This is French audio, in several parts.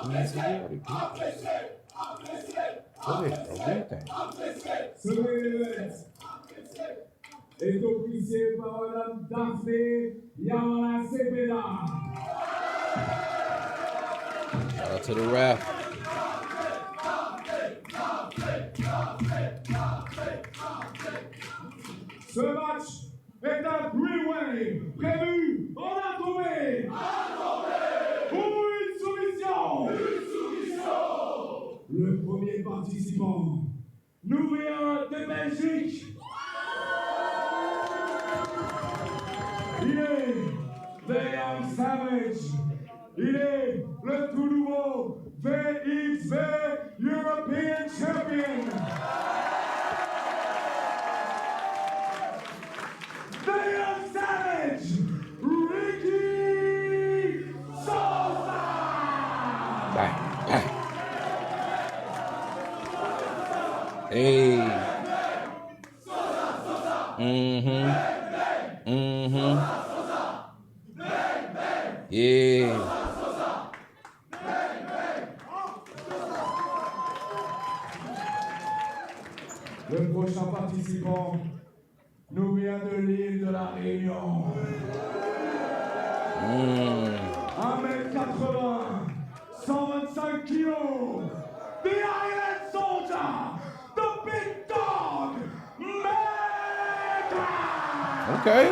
Go ahead, bro. Do your thing. Ce événement est officié par Madame Daphné Yamana Cepeda. Shout out to the ref. Ce match est un three-way prévu en anatomie. Pour une soumission. Le premier participant nous vient de Belgique. Il est The Young Savage. Il est le tout nouveau VXV European Champion. The Young Savage, Ricky Sosa. Bang, bang. Hey. Yeah. Le prochain participant nous vient de l'île de la Réunion. 1m80, 125 kilos. The Island Soldier, the Big Dog, Mega! Okay.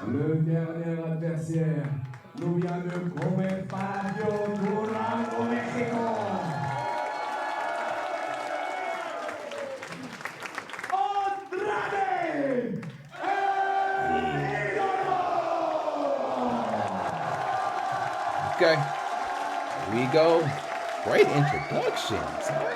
Le dernier adversaire nous vient de Gómez Palacio, Durango, Mexico. Andrade El Idolo. Okay. Here we go. Great introductions. All right.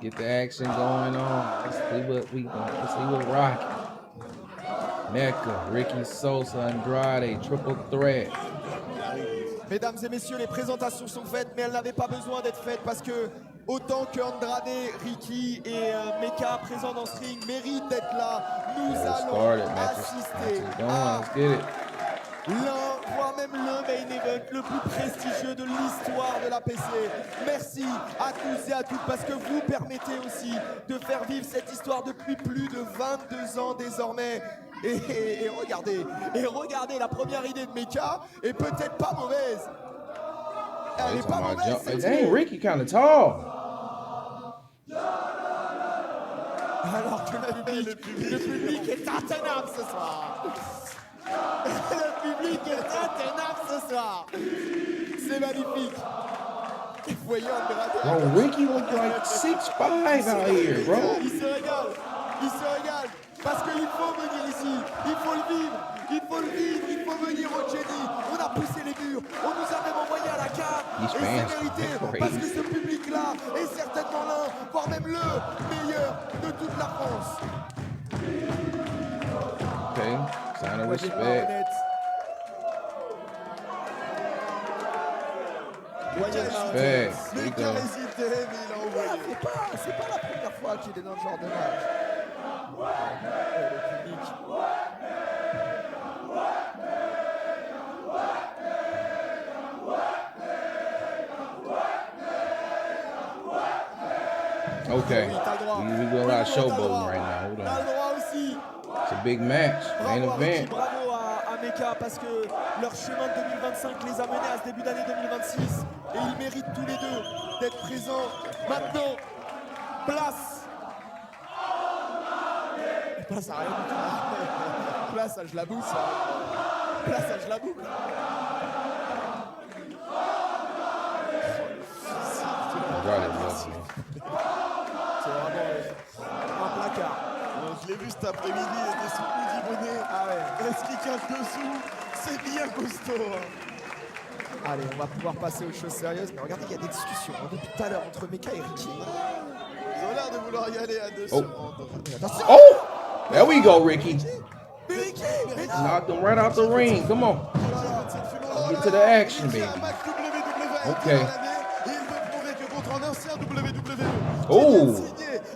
Get the action going on. Let's see what rocking. Mecca, Ricky Sosa, Andrade, triple threat. Mesdames et messieurs, les présentations sont faites, mais elles n'avaient pas besoin d'être faites parce que autant que Andrade, Ricky et Mecca présents dans ce ring méritent d'être là, nous allons assister à l'un, voire même le main event le plus prestigieux de l'histoire de la PC. Merci à tous et à toutes parce que vous permettez aussi de faire vivre cette histoire depuis plus de 22 ans désormais. Et regardez la première idée de Mecca est peut-être pas mauvaise. Elle est pas mauvaise. Dang, Ricky kind of tall. Alors que le public est intenable ce soir. Le public est intenable ce soir. C'est magnifique. Voyons Andrade. Bro, Ricky look like 6'5" out here, bro. Il se régale. Parce qu'il faut venir ici, il faut le vivre, il faut venir au Jenny. On a poussé les murs, on nous a même envoyé à la carte. Et c'est mérité, parce que ce public-là est certainement l'un, voire même le meilleur de toute la France. Okay, sign of respect. Respect. Le gars hésité, mais il a envoyé. C'est pas la première fois qu'il est dans ce genre de match. Le public. Okay, we do a lot of showboating right now. Hold on. It's a big match, main event. Bravo à Mecca parce que leur chemin de 2025 les a menés à ce début d'année 2026 et ils méritent tous les deux d'être présents. Maintenant, place à rien du tout. Place à Jlabou, ça. Place à Jlabou. Andrade love me. C'est vraiment un placard. Je l'ai vu cet après-midi, il était sous Woody Bonnet. Ah ouais. Est-ce qu'il cache dessous? C'est bien costaud. Allez, on va pouvoir passer aux choses sérieuses. Mais regardez, il y a des discussions hein, depuis tout à l'heure entre Mecca et Ricky. Ils ont l'air de vouloir y aller à deux Oh. sur Andrade. Attention. Oh! There we go, Ricky. Mais Ricky, mais Knocked him right out the ring. Come on. Get to the action, baby. Okay. Il veut prouver que contre un ancien WWE. Oh!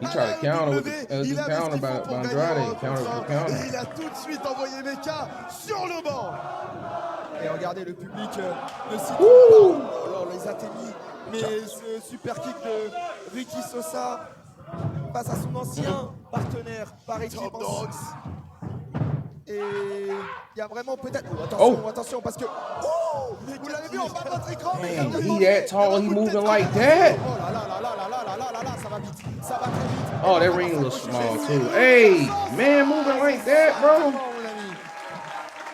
He tried to counter with the counter by Andrade. Counter for counter. Et il a tout de suite envoyé Mecca sur le banc. Et regardez, le public ne s'y trompe Ouh. pas. Alors, les atténues. Mais ce super kick de Ricky Sosa face à son ancien partenaire par équipe. Top Dogs. Et il y a vraiment peut-être. Attention, Oh. attention, parce que. Oh, vous l'avez vu en bas de votre écran, mais Man, he that tall, he moving like that. oh là là là là là là là là là, ça va vite, ça va très vite. Oh, that ring looks small too. Hey, man, moving like that, bro.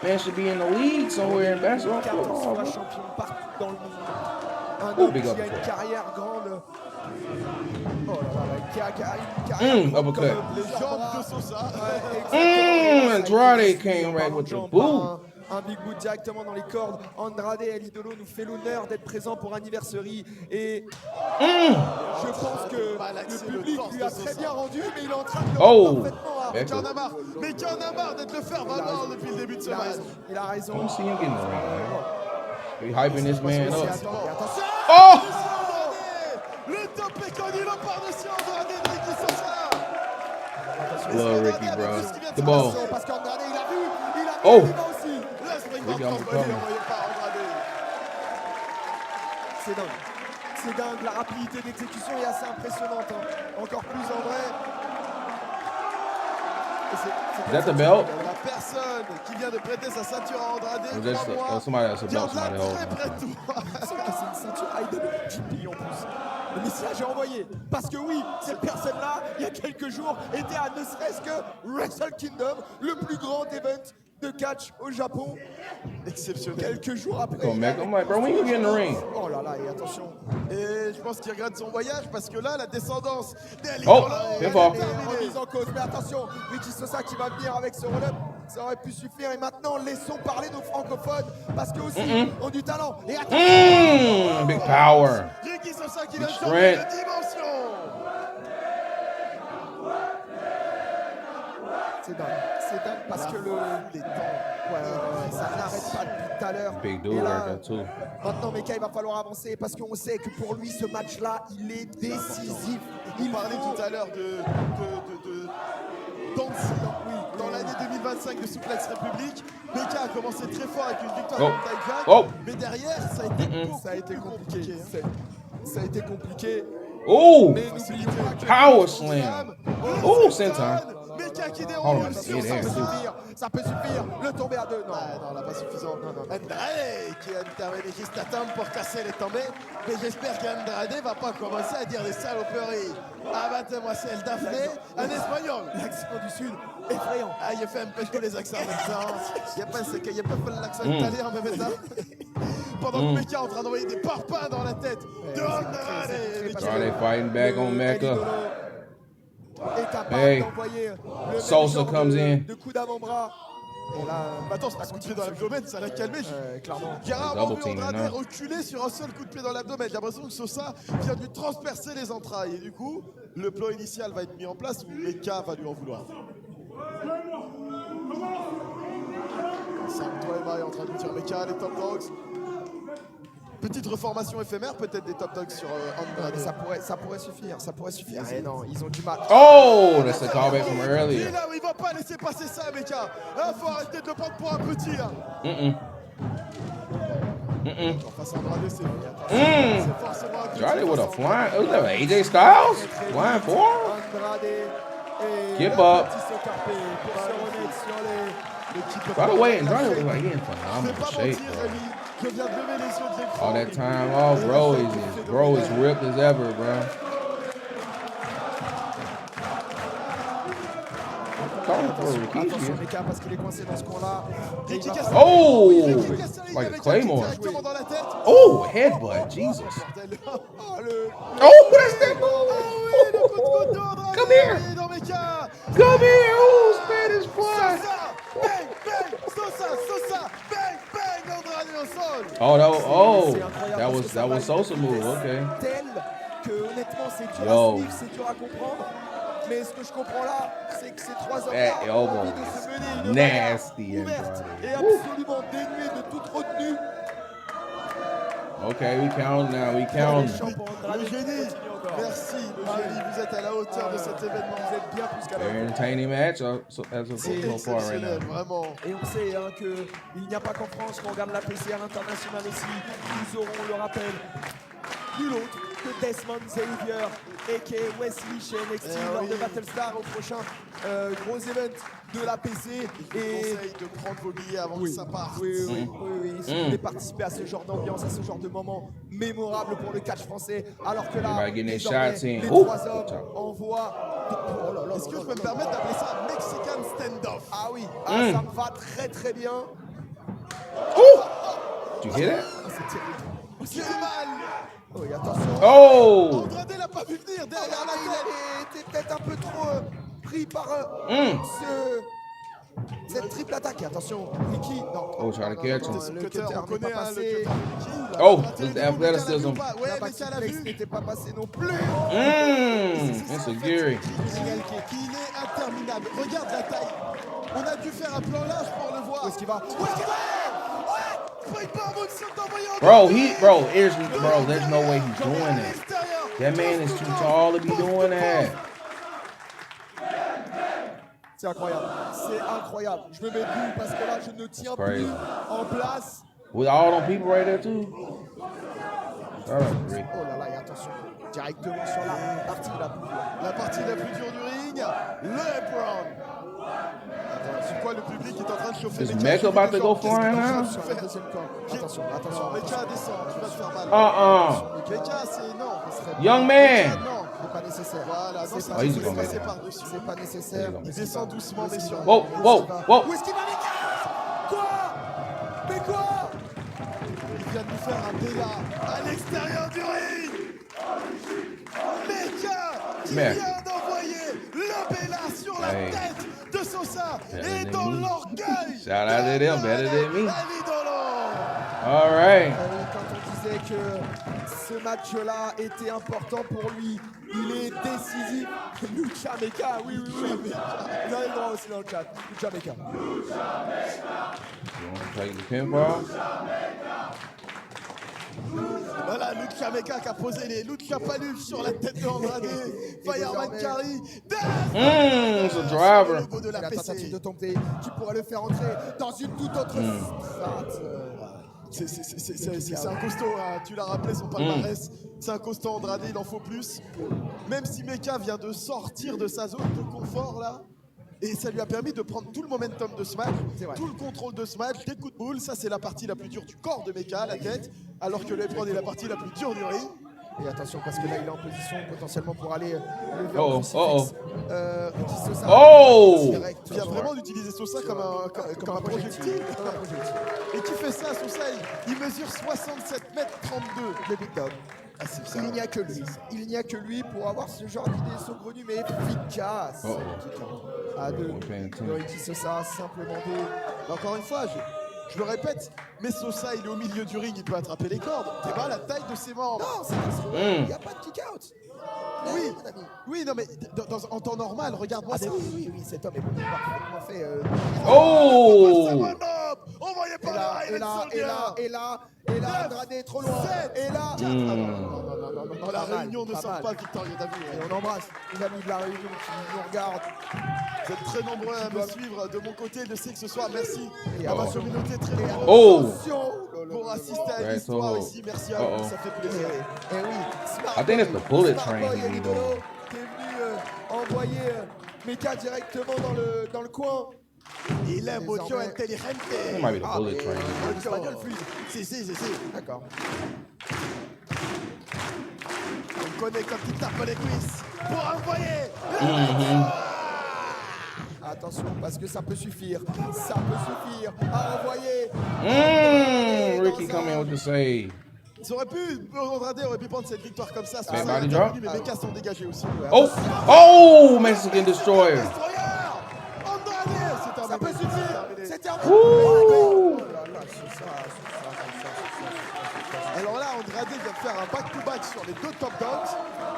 Man should be in the league somewhere in basketball. 14 Football, fois bro. champion partout dans le monde. Un Oh, homme big qui a uppercut. une carrière grande. Oh là là, qui a une carrière grande uppercut. comme Les jambes de Sosa. Andrade came right with the boot. Un big boot directement dans les cordes. Andrade El Idolo nous fait l'honneur d'être présent pour Anniversary. Et je pense que Malaxer le le public torse lui de a Sosa. très bien rendu, mais il est en train de le Oh. rendre parfaitement à- Back Mecca en a marre. Mecca en a marre d'être le faire valoir depuis le début de ce Il a match. raison. Il a I raison. don't see him getting the ring, man. He hyping this man Et up. attention. Oh! Le top est connu, le par-dessus Andrade et Ricky Sosa. Love Ricky, bro. The ball. Attention, parce qu'Andrade, il a vu. Oh. Il y va aussi. Le springboard Ricky, I'm trampoline coming. envoyé par Andrade. C'est dingue. C'est dingue. La rapidité d'exécution est assez impressionnante. hein. Encore plus en vrai. Et c'est Is that the belt? La personne qui vient de prêter sa ceinture à Andrade, Or just crois-moi, somebody else a belt, garde-la somebody else. très près de toi. c'est une ceinture IWGP en plus. Le message est envoyé. Parce que oui, cette personne-là, il y a quelques jours, était à ne serait-ce que Wrestle Kingdom, le plus grand event de catch au Japon. Exceptionnel. Quelques jours après. Come back. I'm like, bro, when you get in the ring? Oh là là, et attention. Et je pense qu'il regrette son voyage parce que là, la descendance d'El Oh, Idolo bien est fort. terminée. Remise en cause, mais attention, Ricky Sosa qui va venir avec ce roll-up, ça aurait pu suffire. Et maintenant, laissons parler nos francophones, parce qu'eux aussi ont du talent. Et attention, Big power. Ricky Sosa qui vient de Big changer de strength. dimension. c'est dingue parce que les temps, ça n'arrête pas depuis tout à l'heure. Big Et dude là, right there, too. maintenant, Mecca, il va falloir avancer parce qu'on sait que pour lui, ce match-là, il est décisif. Il parlait tout à l'heure de dancing, oui, dans l'année 2025 de Suplex République. Mecca a commencé très fort avec une victoire Oh. contre Taiwan, Oh. mais derrière, ça a été beaucoup Ça a été plus compliqué. hein. Ça a été compliqué. Oh! Mais n'oublions pas que Power slam. Oh, senton. Mecca qui Oh, déroule my sur God. sa ça peut suffire. Ça peut suffire. Le tomber à deux. Non, Ah non, là pas suffisant. Andrade qui a intervenu juste à temps pour casser les tombées. Mais j'espère qu'Andrade va pas commencer à dire des saloperies. Abattez-moi celle Daphné, un espagnol. l'accent du Sud, effrayant. Ah, il a fait un peu tous les accents maintenant. Il a pas fait l'accent italien en même temps. Pendant que Mecca est en train d'envoyer des parpaings dans la tête de Andrade. Andrade fighting back on Mecca. Est capable Hey. d'envoyer le Sosa même genre comes in. de coup d'avant-bras. Et là, Attends, c'est un coup de pied dans l'abdomen, ça l'a calmé. clairement. J'ai rarement Double vu team, Andrade maintenant. reculer sur un seul coup de pied dans l'abdomen. J'ai l'impression que Sosa vient de lui transpercer les entrailles. Et du coup, le plan initial va être mis en place où Mecca va lui en vouloir. Santo Ema est en train de dire Mecca, les Top Dogs. Petite reformation éphémère peut-être des Top Dogs sur Andrade. Ça pourrait suffire, ça pourrait suffire. Eh non, ils ont du mal. Oh, that's a callback from earlier. Il va pas laisser passer ça, Mecca. Il faut arrêter de le prendre pour un petit. Hein. Face à Andrade, c'est forcément un petit. Andrade with a flying, was that AJ Styles? Flying forearm? Andrade et Keep le up. petit Socarpé pour se remettre sur les... By the way, Andrade was like, he in Je vais phenomenal pas shape, mentir, bro. Rémi. Je viens de lever les yeux de l'écran. All that time off, bro is ripped as ever, bro. calling for Attention, Rikishi. Meka, parce qu'il est coincé dans ce coin-là. Et il Ricky va- Cassel. Oh! Ricky Cassel, il Like a avait claymore. directement dans la tête. Oh, headbutt, Jesus. Bordel. Oh, le... Oh, that's that Ah move. oui, le coup de couteau Andrade. Come here. Oui, dans Meka. Come here. Oh, Spanish fly. Sosa, bang, bang, Sosa, bang, bang, Andrade au sol. Oh, that was, C'est incroyable parce que ça that va was à une Sosa move. vitesse Okay. telle que honnêtement c'est dur Yo. à suivre, c'est dur à comprendre. Mais ce que je comprends là, c'est que ces trois That hommes-là ont elbow envie de se mener une nasty, bagarre ouverte Andrade. et absolument dénuée de toute retenue. Okay, we count now. We count. Le génie. Merci, le génie. Vous êtes à la hauteur de cet événement. Vous êtes bien plus qu'à Very l'heure. entertaining match as of C'est so far right exceptionnel, now. vraiment. Et on sait hein, qu'il n'y a pas qu'en France qu'on regarde la PC à l'international aussi. Nous aurons, le rappel, nul autre que Desmond Xavier, a.k.a. Wesley chez NXT lors oui. de Battlestar au prochain gros event de la PC. Je vous conseille de prendre vos billets avant que ça parte. Oui. Si vous voulez participer à ce genre d'ambiance, à ce genre de moment mémorable pour le catch français, alors que là, Everybody getting their désormais, shots in. les Ouh. trois hommes envoient... Oh là là Est-ce que là je là peux me là. permettre d'appeler ça un Mexican stand-off? Ah oui, ça me va très très bien. Did you hear that? C'est terrible. C'est mal. Oui, attention. Oh! Andrade l'a pas vu venir derrière la Il tête. avait été peut-être un peu trop pris par cette triple attaque. Attention, Ricky. Non. Oh, trying to catch him. Son Le cutter, cutter on n'est connaît pas hein, le passé. cutter de Ricky. Il a Oh, raté with le the coup, mais athleticism. ça l'a vu pas. Ouais, La mais back ça l'a suplex vu. n'était pas passé non plus. It's a Gary. Il est interminable. Regarde la taille. On a dû faire un plan large pour le voir. Où est-ce qu'il va? Où est-ce qu'il va? Springboard moonsault envoyé en Bro, demi. there's no way he's doing À that. l'extérieur. That man is too tall to be doing that. C'est incroyable. C'est incroyable. Je me mets debout parce que là, je ne tiens That's plus crazy. en place. With all them people right there too. Shout out to Rick. Oh là là, et attention. Directement sur la partie la plus dure. La partie la plus dure du ring, LeBron. C'est quoi le public est en train de chauffer? Is Meka, Mecca about to go qu'est-ce qu'il est en flying train de now? Sur faire? le deuxième corps. Attention, Non, attention. Meka descend, tu vas te faire mal. Meka, c'est non. Young man. Non. C'est pas nécessaire. Voilà, non, C'est c'est pas Oh, he's nécessaire. gonna passer make par-dessus. C'est pas nécessaire. Il descend doucement, mais sûrement. Whoa, whoa, whoa. Où est-ce qu'il va, Meka? Quoi? Mais quoi? Il vient de nous faire un Bella à l'extérieur du ring. Meka qui Merde. vient d'envoyer le Bella sur la Hey. tête de Sosa Better et than dans me. l'orgueil. Shout out to them, better than me. L'idolo. All right. Oui, quand on disait que ce match-là était important pour lui, il est décisif. Lucha Meka, oui. Vous avez le droit aussi dans le chat. Lucha Meka. You want to take the pinfall? Voilà, Lucha Meka qui a posé les Lucha Palus sur la tête de Andrade. Fireman désormais- Carry. It's a driver. Le logo de La la tentative PC. de tomber qui pourrait le faire entrer dans une toute autre strate. C'est un costaud, hein. Tu l'as rappelé son palmarès. C'est un costaud Andrade, il en faut plus. Même si Meka vient de sortir de sa zone de confort là. Et ça lui a permis de prendre tout le momentum de ce match, C'est vrai. tout le contrôle de ce match, des coups de boule. Ça, c'est la partie la plus dure du corps de Meka, la tête. Alors que LeBron est la partie la plus dure du ring. Et attention parce que là il est en position potentiellement pour aller lever Oh, un crucifix. Ricky Sosa. Oh! Direct. Il vient vraiment d'utiliser Sosa comme un projectile. Comme un projectile. Et qui fait ça, Sosa? Il mesure 67 mètres 32. Le Big Dog. Ah, c'est ça. Il n'y a que lui. Il n'y a que lui pour avoir ce genre d'idée saugrenue mais efficace. À deux. De Ricky Sosa, simplement deux. Encore une fois, je le répète, mais Sosa, il est au milieu du ring, il peut attraper les cordes. T'es pas la taille de ses membres. Non, c'est il n'y a pas de kick-out. Oui, mon ami. oui, non, mais en temps normal, regarde-moi Ah, ça. mais oui, cet homme est parfaitement fait. Oh! Envoyé Et par là, le Raven et là, Andrade est trop loin. Et là, Non, la Pas mal, Réunion ne pas sort mal. pas Victoria David. et on embrasse les amis de la Réunion qui nous regardent. Vous êtes très nombreux à me suivre de mon côté. Je sais que ce soir, merci à ma communauté très nombreuse Oh! Attention. pour assister à Ouais, l'histoire oh. ici. Merci à vous, ça fait plaisir. Et oui, Smart I think it's the bullet Smart train Boy he Elidolo doing. qui est venu envoyer Meka directement dans le coin. Il est mucho Désormais- It inteligente. might be the Ah, bullet mais- train. En espagnol fluide. Si. D'accord. On connaît quand il tape les cuisses pour envoyer. Attention, parce que ça peut suffire. Ça peut suffire à envoyer. Ricky come in with the save. Ça aurait pu, Andrade aurait pu prendre cette victoire comme ça. Mais ça body aurait drop. été, mais les cas sont dégagés aussi. Oh! Oh! Mexican Destroyer. Destroyer Andrade, c'est terminé. Ça peut suffire. C'est terminé. Wouh! Alors là, Andrade vient de faire un back-to-back sur les deux top dogs,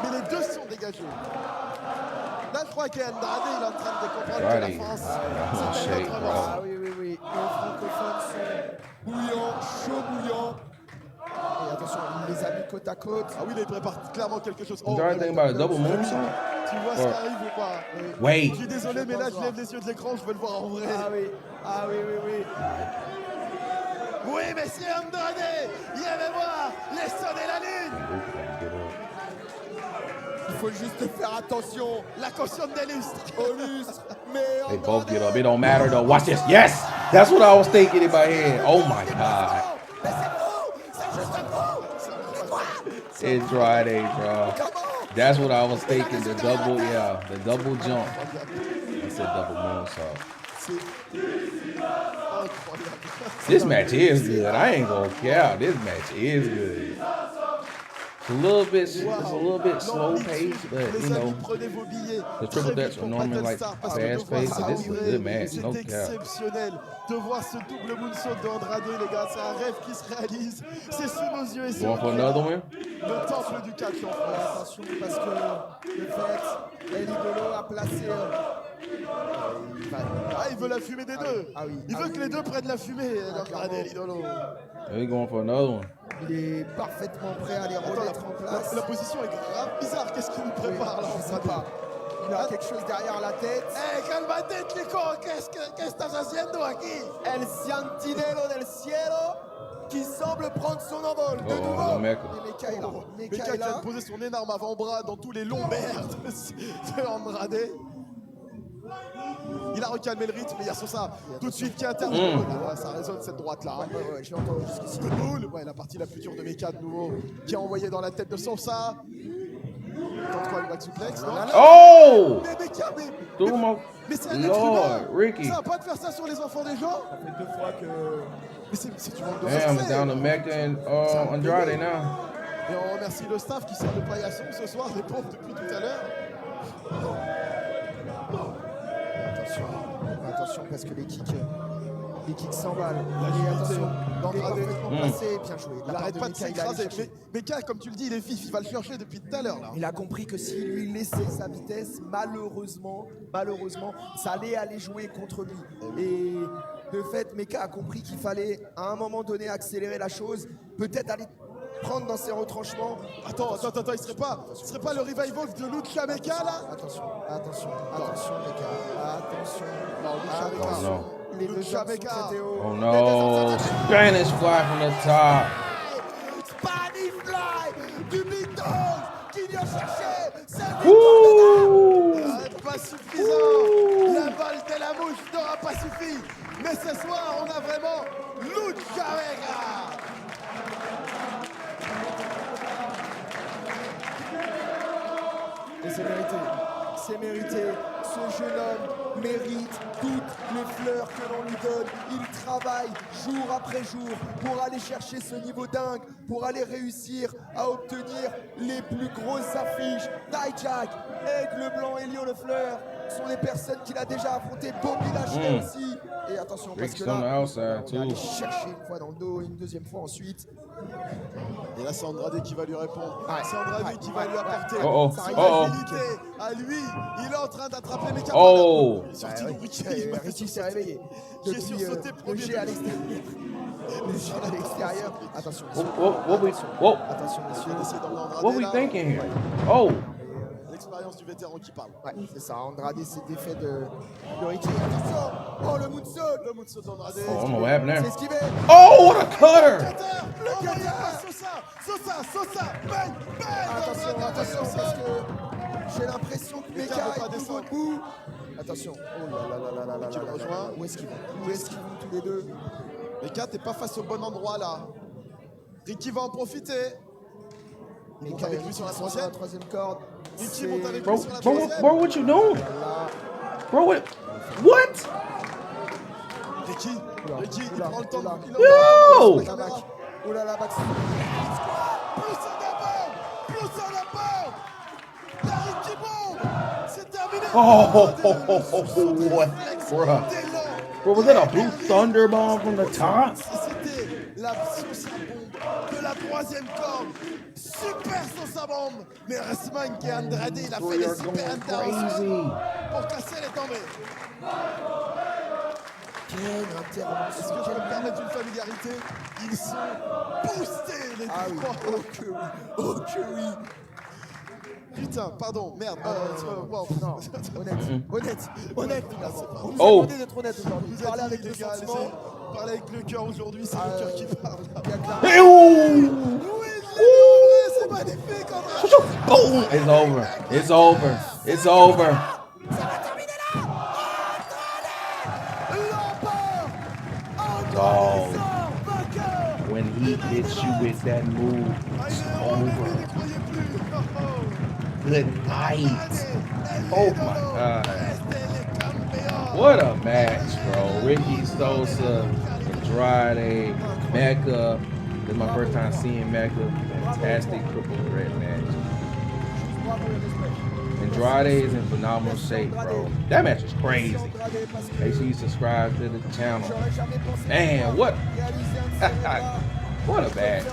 mais les deux sont dégagés. Là, je crois qu'Andrade, il est en train de comprendre que la Righty. France, Ah, c'est un shake, autre bro. monde. Ah oui, oui, oui. Les francophones sont bouillants, chaud bouillants. Et attention, il les a mis côte à côte. Ah oui, là, il prépare clairement quelque chose. You trying to think about a double moonsault? Tu vois ce qui arrive ou pas? Wait. Je suis désolé, mais là, je lève les yeux de l'écran, je veux le voir en vrai. Ah oui, ah oui, oui, oui. Oui, messieurs Andrade, viens voir les sons et la lune. Il faut juste faire attention La caution des lustres. au lustre. Mais They both get up. It don't matter though. Watch this. Yes! That's what I was thinking in my head. Oh my God. Mais c'est faux. C'est juste faux. It's Friday, bro. That's what I was thinking. The double, yeah, the double jump. I said double moonsault. This match is good. I ain't gonna care. This match is good. It's a little bit, it's a little bit slow paced, but Les you know, amis, prenez vos billets. the triple Très vite threats are pour normally like Battlestar, parce que fast de voir paced, ça but this is a en good vrai, match. No c'est cap. exceptionnel de voir ce double moonsault de Andrade, les gars. C'est un rêve qui se réalise. C'est sous nos yeux et c'est Going for another one? le temple du catch en France. Attention parce que le fait, El Idolo a placé. Ah, il veut la fumée des deux. Ah oui. Il Ah veut oui. que les deux prennent la fumée, Andrade clairement. et l'idolo. He's going for another one. Il est parfaitement prêt à les Attends, remettre en place. la position est grave bizarre. Qu'est-ce qu'il nous prépare là, Je sais Andrade? pas. Il a quelque chose derrière la tête. Eh, calmate, Nico. ¿Qué estás haciendo aquí? El Ciantinelo del Cielo qui semble prendre son envol. De Oh, nouveau. le mec. Et Mecha est là. Meka Mecha qui est vient là. de poser son énorme avant-bras dans tous les lombaires de Andrade. Il a recalmé le rythme, mais il y a Sosa tout de suite qui intervient. Ah, ça résonne cette droite-là. Ouais, je l'entends jusqu'ici. Good bull. Ouais, la partie la plus dure de Meka de nouveau, qui a envoyé dans la tête de Sosa. Tente quoi, le back suplex, non? Oh! Mais Meka, Threw him off. mais c'est un être Lord, humain. Ricky. Ça va pas de faire ça sur les enfants des gens. Ça fait 2 fois que. Mais c'est du manque de Damn, it's respect. down to Mecca and Andrade now. Et on remercie le staff qui sert de paillasson ce soir, les pauvres depuis tout à l'heure. Attention parce que les kicks s'emballent. La Et agilité attention, d'Andrade. il est parfaitement placé. Bien joué. Il n'arrête pas de Meka, il a allé s'écraser. chercher. Mais Meka, comme tu le dis, il est vif, il va le chercher depuis tout à l'heure là. Il a compris que s'il lui laissait sa vitesse, malheureusement, ça allait aller jouer contre lui. Et de fait, Meka a compris qu'il fallait à un moment donné accélérer la chose, peut-être aller prendre dans ses retranchements. Attends, il serait pas le revival de Lucha Meka là? Attention, Meka. Attention. Non, Lucha Meka. Oh no. Les deux Lucha jambes sont Meka. très hauts. Oh no. Spanish fly from the top. Spanish Fly du Big Dog qui vient chercher sa Woo! Pas suffisant. La balle de la mouche n'aura pas suffi. Mais ce soir, on a vraiment Lucha Meka. Et c'est mérité. C'est mérité. Ce jeune homme mérite toutes les fleurs que l'on lui donne. Il travaille jour après jour pour aller chercher ce niveau dingue, pour aller réussir à obtenir les plus grosses affiches. Dijak, Aigle Blanc, Elio Lefleur sont des personnes qu'il a déjà affrontées. Bobby Lashley aussi. Et attention, parce Rick's que on the là, outside, on va aller too. chercher une fois dans le dos, une deuxième fois ensuite. Et là, c'est Andrade qui va lui répondre. Ouais. C'est Andrade Ouais. qui va lui apporter Oh, oh. son Oh, oh. agilité à lui. Il est en train d'attraper Meka. Oh. Il est sorti Ouais, de Ricky. ouais, Il m'a fait Ricky s'est sursauter. réveillé. J'ai Depuis sursauté le premier jet à l'extérieur. Le jet à l'extérieur. Attention, What messieurs. we Attention, messieurs. Il essaie d'emmener Andrade what we là. thinking here? Oh, L'expérience du vétéran qui parle. Ouais, c'est ça. Andrade s'est défait de Ricky. Attention. Oh, le moonsault. Le moonsault d'Andrade. oh, I don't know what happened C'est there. esquivé. Oh, what a cutter! Le cutter. Sosa. Bang. Attention, attention, parce que j'ai l'impression que Meka Meka veut pas est au descendre. bout. Attention. Oh là là là là là Qui le là rejoint. là. Où est-ce qu'ils vont tous les deux? Meka, t'es pas face au bon endroit là. Ricky va en profiter. Il monte avec lui sur la troisième. troisième corde. Ricky monte avec Bro, lui sur la bro, troisième. bro, what you doing? Là, Bro, what? Ricky, il prend le temps. Yo! Oh là là, Max. Plus en apport. La Ricky bombe. C'est terminé. Oh, what? Bro, was that a blue thunder bomb from the top? C'était la sauce à bombe de la troisième corde. Super sauce à bombe. Mais Resman qui est Andrade, il a fait des super interventions pour casser les tombées. Quelle intervention. Est-ce que je peux me permettre une familiarité? Ils sont boostés les Ah oui, trois. oh que oui, oh que oui. Putain, pardon, merde. Wow. Non, honnête. Là, c'est pas- On nous a Oh. demandé d'être honnête aujourd'hui. Vous Parler êtes avec les le gars, sentiment. parler avec le cœur aujourd'hui, c'est le cœur qui parle. Il y a clairement- Hey, ooh. Oui, c'est magnifique en vrai. Boom! It's over. It's over. It's over. Dog. When he hits you with that move, it's over. Good night. Oh my God. What a match, bro. Ricky Sosa, Andrade, Mecca. This is my first time seeing Mecca. Fantastic triple threat match. Andrade is in phenomenal shape, bro. That match was crazy. Make sure you subscribe to the channel. Man, what a match.